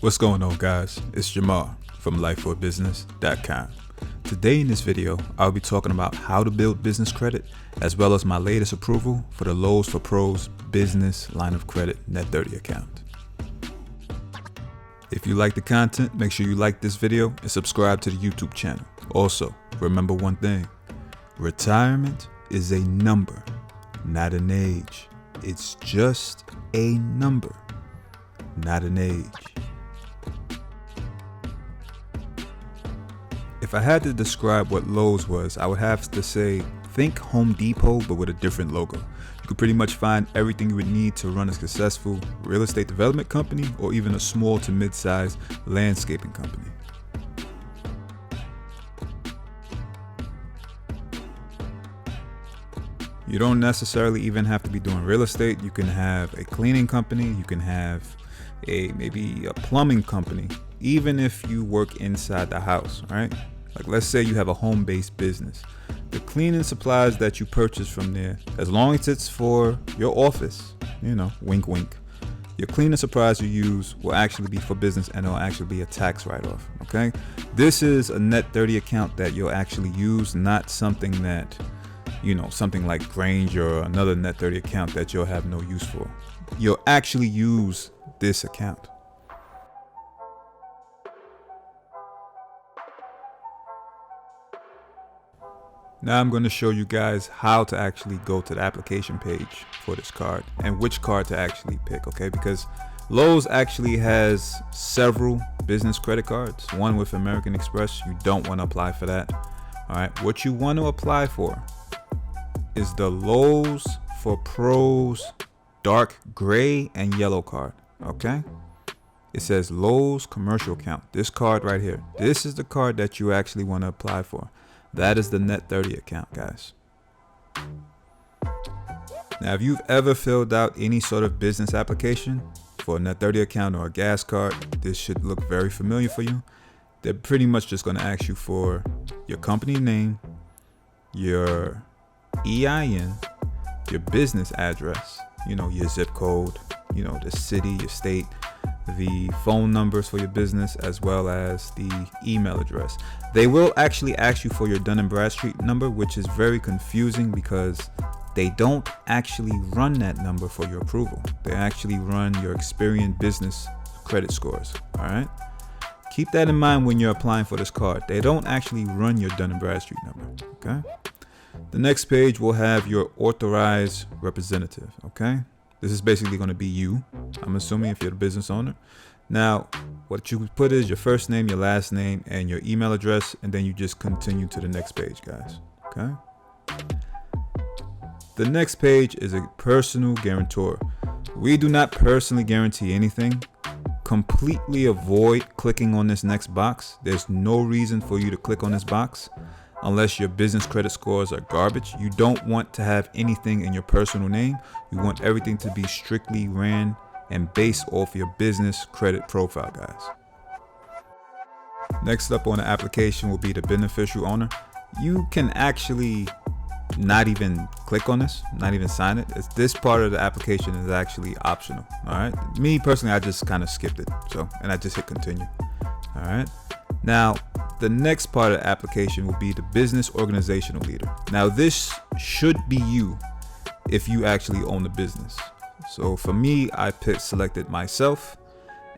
What's going on, guys? It's Jamar from Lifeforabusiness.com. Today in this video, I'll be talking about how to build business credit, as well as my latest approval for the Lowe's for Pros business line of credit Net 30 account. If you like the content, make sure you like this video and subscribe to the YouTube channel. Also, remember one thing: retirement is a number, not an age. It's just a number, not an age. If I had to describe what Lowe's was, I would have to say, think Home Depot, but with a different logo. You could pretty much find everything you would need to run a successful real estate development company or even a small to mid-sized landscaping company. You don't necessarily even have to be doing real estate. You can have a cleaning company. You can have maybe a plumbing company, even if you work inside the house, right? Like, let's say you have a home-based business. The cleaning supplies that you purchase from there, as long as it's for your office, wink, wink, your cleaning supplies you use will actually be for business, and it'll actually be a tax write-off, okay? This is a Net 30 account that you'll actually use, not something that, something like Granger or another Net 30 account that you'll have no use for. You'll actually use this account. Now I'm going to show you guys how to actually go to the application page for this card and which card to actually pick, okay? Because Lowe's actually has several business credit cards. One with American Express, you don't want to apply for that. All right, what you want to apply for is the Lowe's for Pros dark gray and yellow card, okay? It says Lowe's commercial account. This card right here, this is the card that you actually want to apply for. That is the Net 30 account, guys. Now, if you've ever filled out any sort of business application for a Net 30 account or a gas card, this should look very familiar for you. They're pretty much just going to ask you for your company name, your EIN, your business address, your zip code, the city, your state, the phone numbers for your business, as well as the email address. They will actually ask you for your Dun & Bradstreet number, which is very confusing because they don't actually run that number for your approval. They actually run your Experian business credit scores, all right? Keep that in mind when you're applying for this card. They don't actually run your Dun & Bradstreet number, okay? The next page will have your authorized representative, okay? This is basically going to be you, I'm assuming, if you're the business owner. Now, what you put is your first name, your last name, and your email address, and then you just continue to the next page, guys, okay? The next page is a personal guarantor. We do not personally guarantee anything. Completely avoid clicking on this next box. There's no reason for you to click on this box unless your business credit scores are garbage. You don't want to have anything in your personal name. You want everything to be strictly ran and based off your business credit profile, guys. Next up on the application will be the beneficial owner. You can actually not even click on this, not even sign it. This part of the application is actually optional, all right? Me personally, I just kind of skipped it, and I just hit continue, all right? Now, the next part of the application will be the business organizational leader. Now, this should be you if you actually own the business. So for me, I selected myself.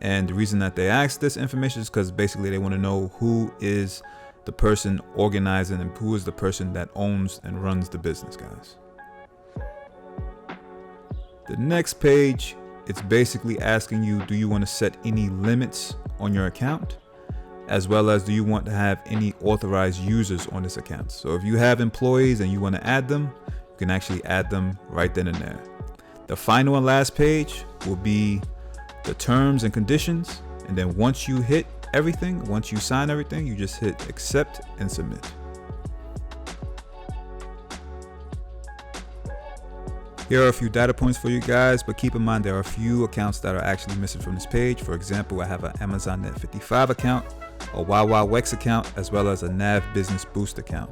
And the reason that they ask this information is because basically they want to know who is the person organizing and who is the person that owns and runs the business, guys. The next page, it's basically asking you, do you want to set any limits on your account? As well as, do you want to have any authorized users on this account? So if you have employees and you want to add them, you can actually add them right then and there. The final and last page will be the terms and conditions. And then once you hit everything, once you sign everything, you just hit accept and submit. Here are a few data points for you guys, but keep in mind there are a few accounts that are actually missing from this page. For example, I have an Amazon Net 55 account, a WowWowWex account, as well as a Nav Business Boost account.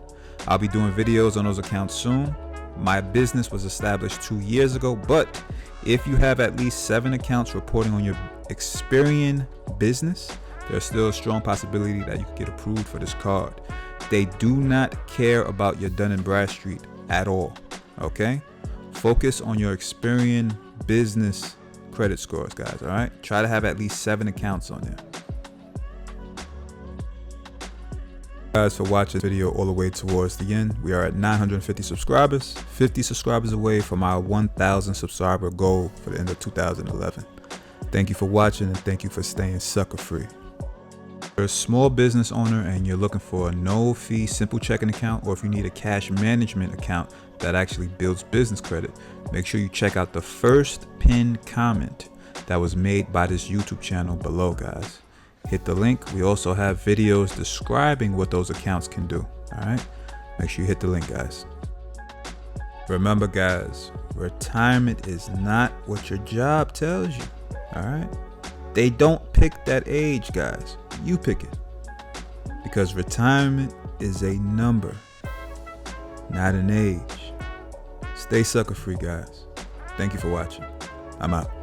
I'll be doing videos on those accounts soon. My business was established 2 years ago, but if you have at least 7 accounts reporting on your Experian business, there's still a strong possibility that you could get approved for this card. They do not care about your Dun & Bradstreet at all, okay? Focus on your Experian business credit scores, guys, all right? Try to have at least 7 accounts on there. Guys, for watching this video all the way towards the end. We are at 950 subscribers, 50 subscribers away from our 1,000 subscriber goal for the end of 2011. Thank you for watching, and thank you for staying sucker free. If you're a small business owner and you're looking for a no-fee simple checking account, or if you need a cash management account that actually builds business credit, make sure you check out the first pinned comment that was made by this YouTube channel below, guys. Hit the link. We also have videos describing what those accounts can do. All right, make sure you hit the link, guys. Remember, guys, retirement is not what your job tells you. All right, they don't pick that age, guys. You pick it, because retirement is a number, not an age. Stay sucker free, guys. Thank you for watching. I'm out.